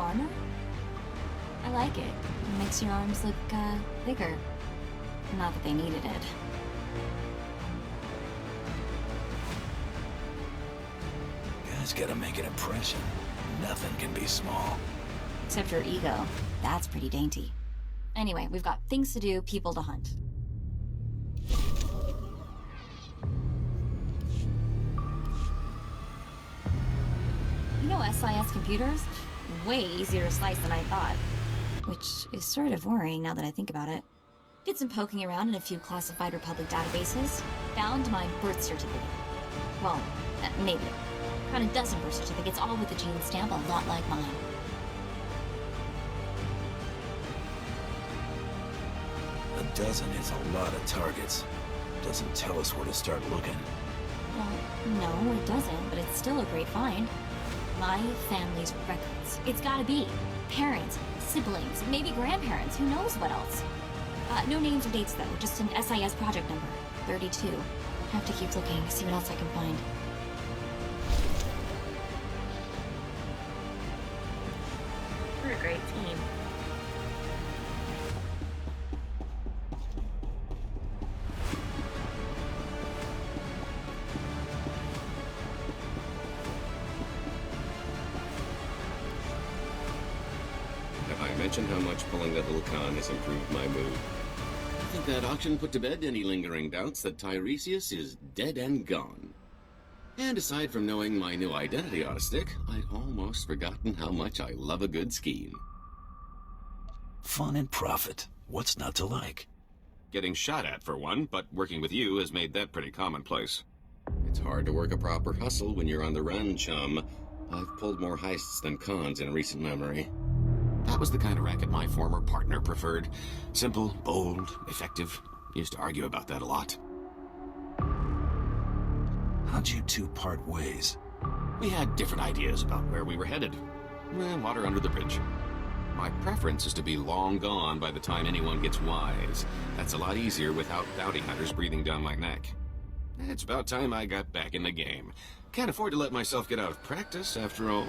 armor? I like it. It makes your arms look, bigger. Not that they needed it. Guys gotta make an impression. Nothing can be small. Except your ego. That's pretty dainty. Anyway, we've got things to do, people to hunt. You know SIS computers? Way easier to slice than I thought. Which is sort of worrying now that I think about it. Did some poking around in a few classified Republic databases. Found my birth certificate. Well, maybe. Around a dozen birth certificates, all with the gene stamp, a lot like mine. A dozen is a lot of targets. Doesn't tell us where to start looking. Well, no, it doesn't, but it's still a great find. My family's records. It's gotta be. Parents, siblings, maybe grandparents, who knows what else. No names or dates though, just an SIS project number. 32. Have to keep looking, see what else I can find. We're a great team. Have I mentioned how much pulling that little con has improved my mood? I think that auction put to bed any lingering doubts that Tiresias is dead and gone. And aside from knowing my new identity ought to stick, I'd almost forgotten how much I love a good scheme. Fun and profit. What's not to like? Getting shot at for one, but working with you has made that pretty commonplace. It's hard to work a proper hustle when you're on the run, chum. I've pulled more heists than cons in recent memory. That was the kind of racket my former partner preferred. Simple, bold, effective. Used to argue about that a lot. How'd you two part ways? We had different ideas about where we were headed. Water under the bridge. My preference is to be long gone by the time anyone gets wise. That's a lot easier without bounty hunters breathing down my neck. It's about time I got back in the game. Can't afford to let myself get out of practice, after all.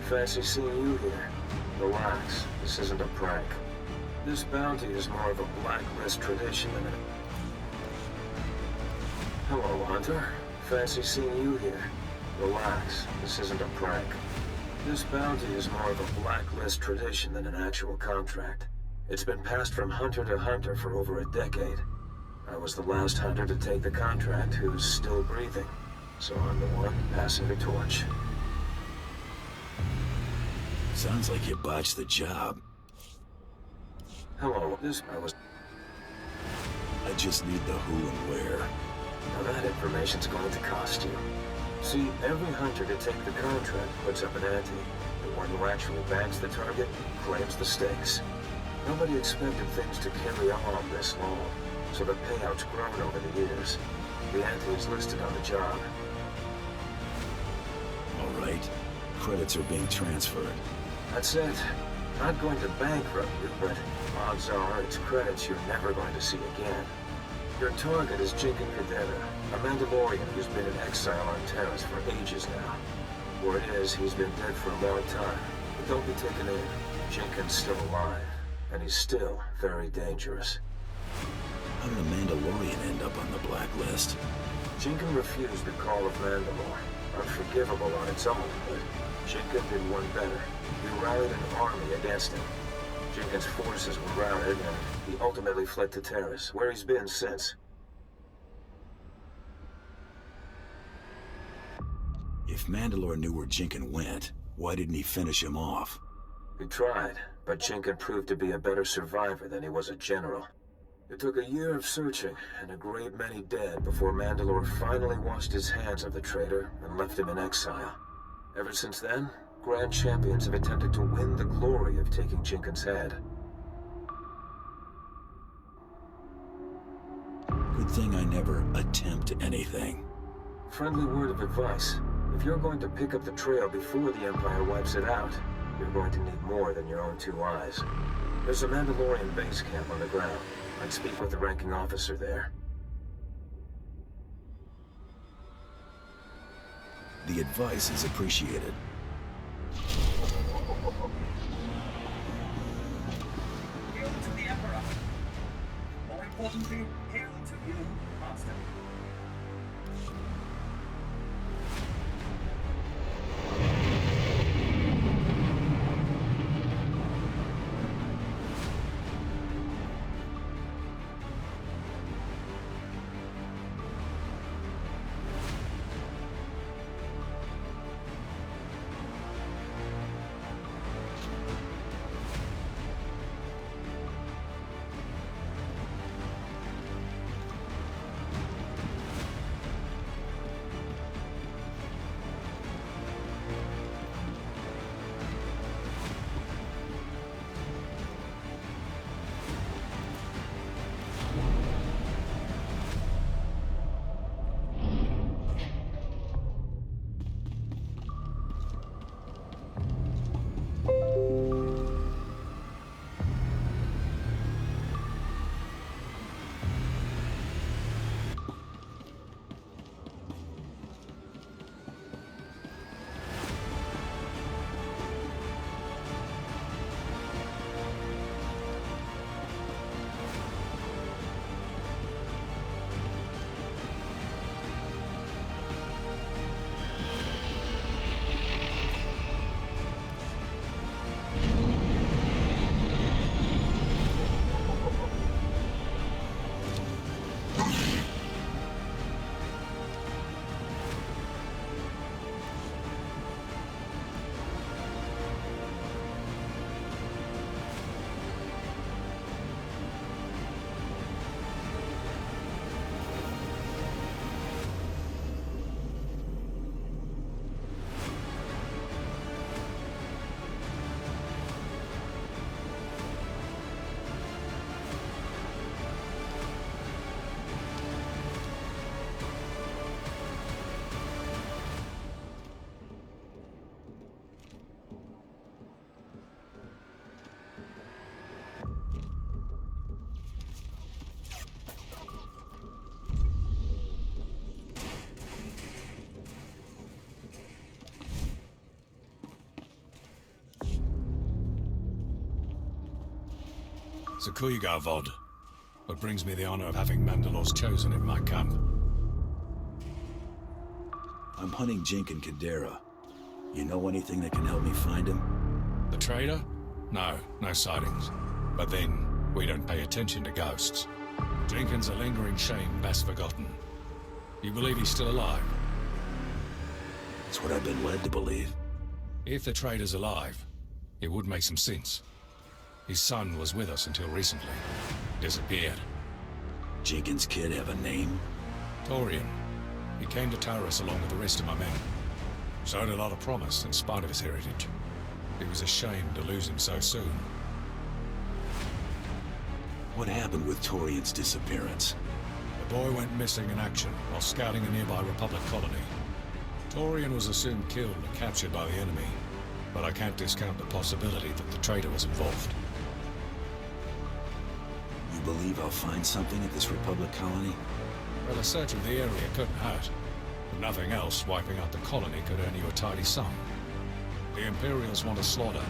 Fancy seeing you here. Relax, this isn't a prank. This bounty is more of a blacklist tradition than a... Hello, Hunter. Fancy seeing you here. Relax, this isn't a prank. This bounty is more of a blacklist tradition than an actual contract. It's been passed from hunter to hunter for over a decade. I was the last hunter to take the contract who's still breathing, so I'm the one passing the torch. Sounds like you botched the job. Hello, I just need the who and where. Now that information's going to cost you. See, every hunter to take the contract puts up an ante. The one who actually bags the target claims the stakes. Nobody expected things to carry on this long, so the payout's grown over the years. The ante is listed on the job. All right. Credits are being transferred. That's it. Not going to bankrupt you, but odds are it's credits you're never going to see again. Your target is Jinkin Cadera, a Mandalorian who's been in exile on Taris for ages now. Word is he's been dead for a long time, but don't be taken in. Jinkin's still alive, and he's still very dangerous. How did a Mandalorian end up on the blacklist? Jinkin refused the call of Mandalore. Unforgivable on its own, but Jinkin did one better. He rallied an army against him. Jinkin's forces were routed, and he ultimately fled to Taris, where he's been since. If Mandalore knew where Jinkin went, why didn't he finish him off? He tried, but Jinkin proved to be a better survivor than he was a general. It took a year of searching and a great many dead before Mandalore finally washed his hands of the traitor and left him in exile. Ever since then, Grand Champions have attempted to win the glory of taking Jinkin's head. Good thing I never attempt anything. Friendly word of advice. If you're going to pick up the trail before the Empire wipes it out, you're going to need more than your own two eyes. There's a Mandalorian base camp on the ground. I'd speak with the ranking officer there. The advice is appreciated. Hail to the Emperor. More importantly, hail to you, Master. Zakuyga Vod. What brings me the honor of having Mandalore's chosen in my camp. I'm hunting Jinkin Kadera. You know anything that can help me find him? The trader? No sightings. But then, we don't pay attention to ghosts. Jinkin's a lingering shame best forgotten. You believe he's still alive? It's what I've been led to believe. If the trader's alive, it would make some sense. His son was with us until recently. Disappeared. Jinkin's kid have a name? Torian. He came to Taris along with the rest of my men. Showed a lot of promise in spite of his heritage. It was a shame to lose him so soon. What happened with Torian's disappearance? The boy went missing in action while scouting a nearby Republic colony. Torian was assumed killed or captured by the enemy, but I can't discount the possibility that the traitor was involved. You believe I'll find something at this Republic colony? Well, a search of the area couldn't hurt. If nothing else, wiping out the colony could earn you a tidy sum. The Imperials want a slaughter,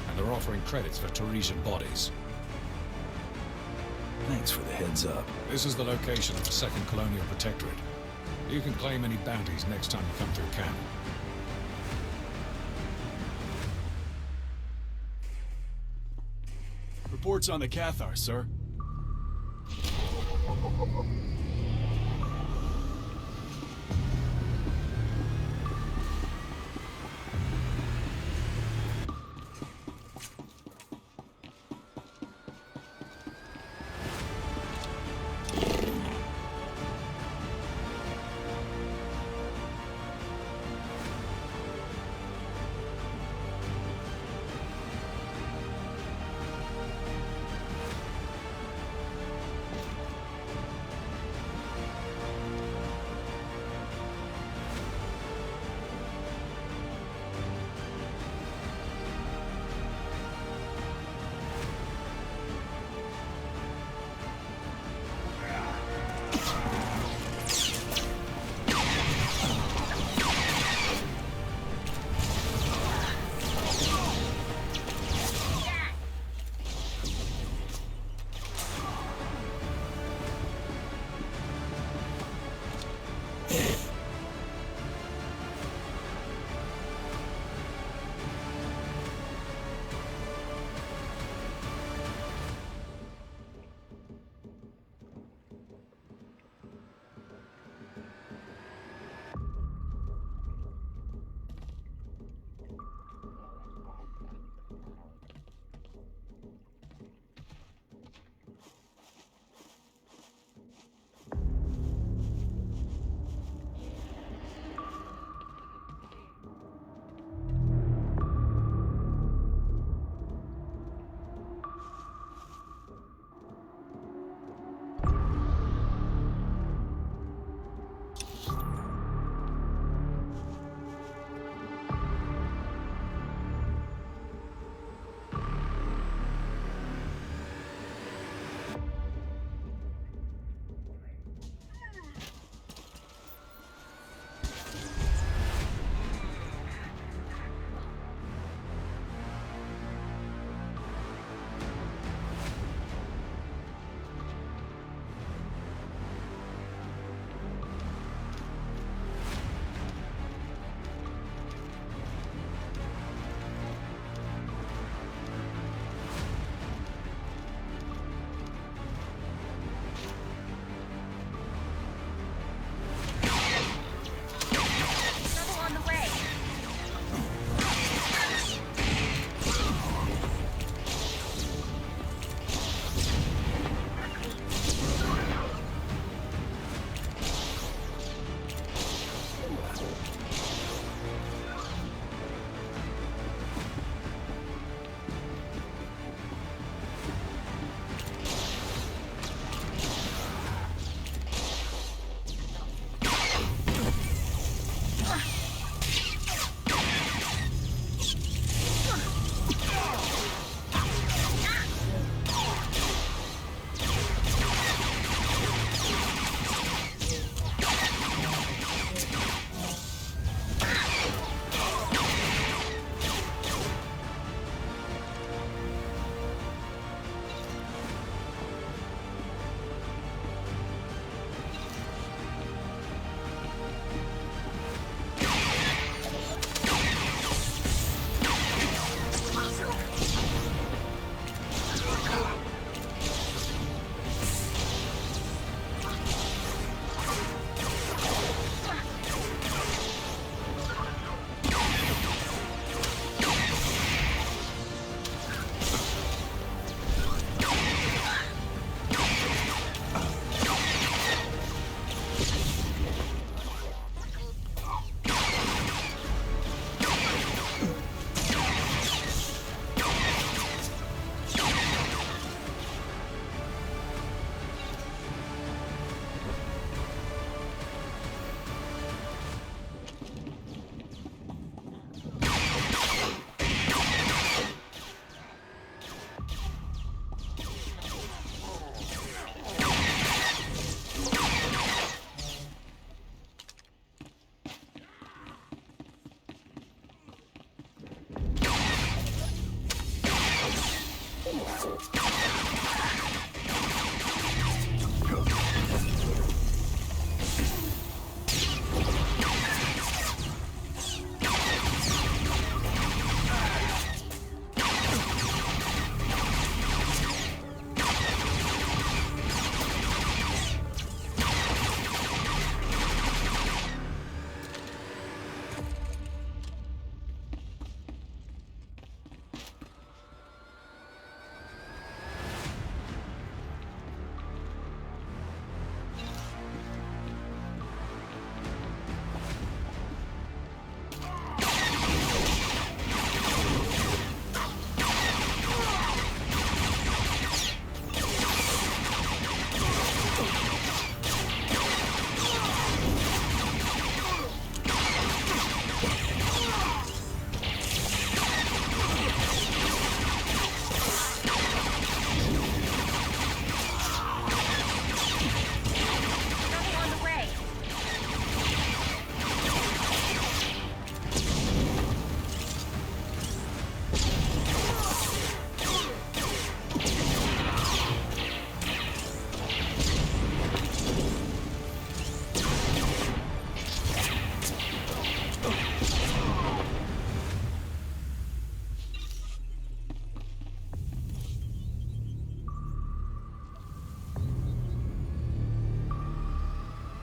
and they're offering credits for Tarisian bodies. Thanks for the heads up. This is the location of the Second Colonial Protectorate. You can claim any bounties next time you come through camp. Reports on the Cathar, sir.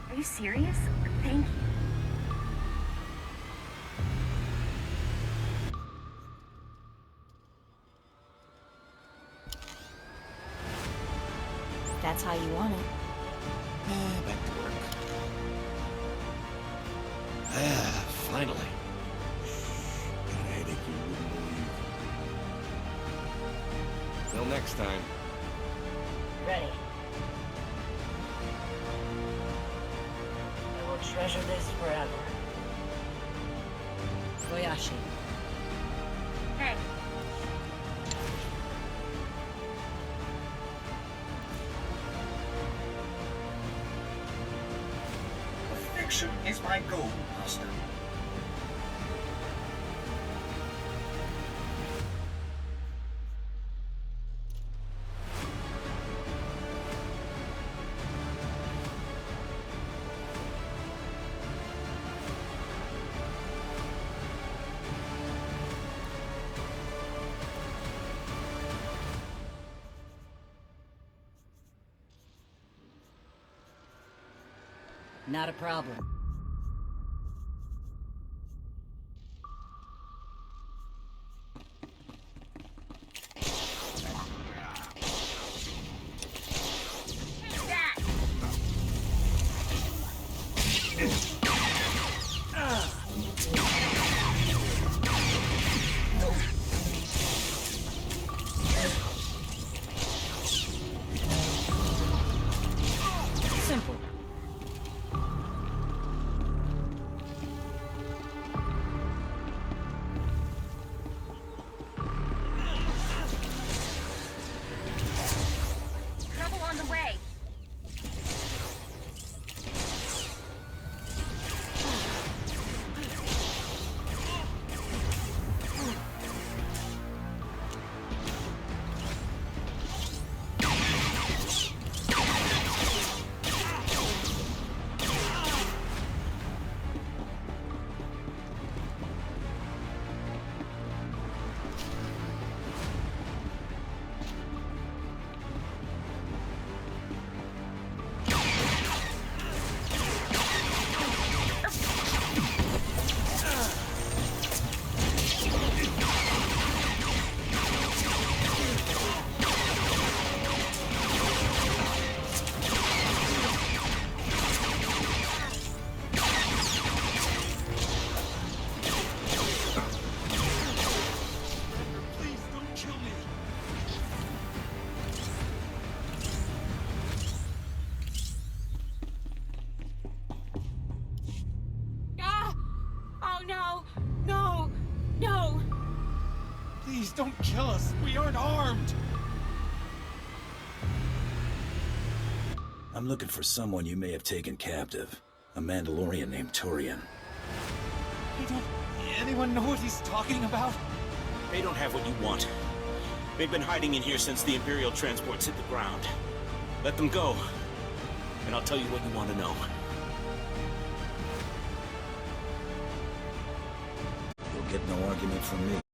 Are you serious? Thank you. That's how you want it. Back to work. Finally. Got a headache you wouldn't believe. Till next time. Ready. I will treasure this forever. Koyashi. Hey. Perfection is my goal, Master. Not a problem. Simple. Trouble on the way. Please don't kill us. We aren't armed. I'm looking for someone you may have taken captive. A Mandalorian named Turian. Anyone know what he's talking about? They don't have what you want. They've been hiding in here since the Imperial transports hit the ground. Let them go, and I'll tell you what you want to know. You'll get no argument from me.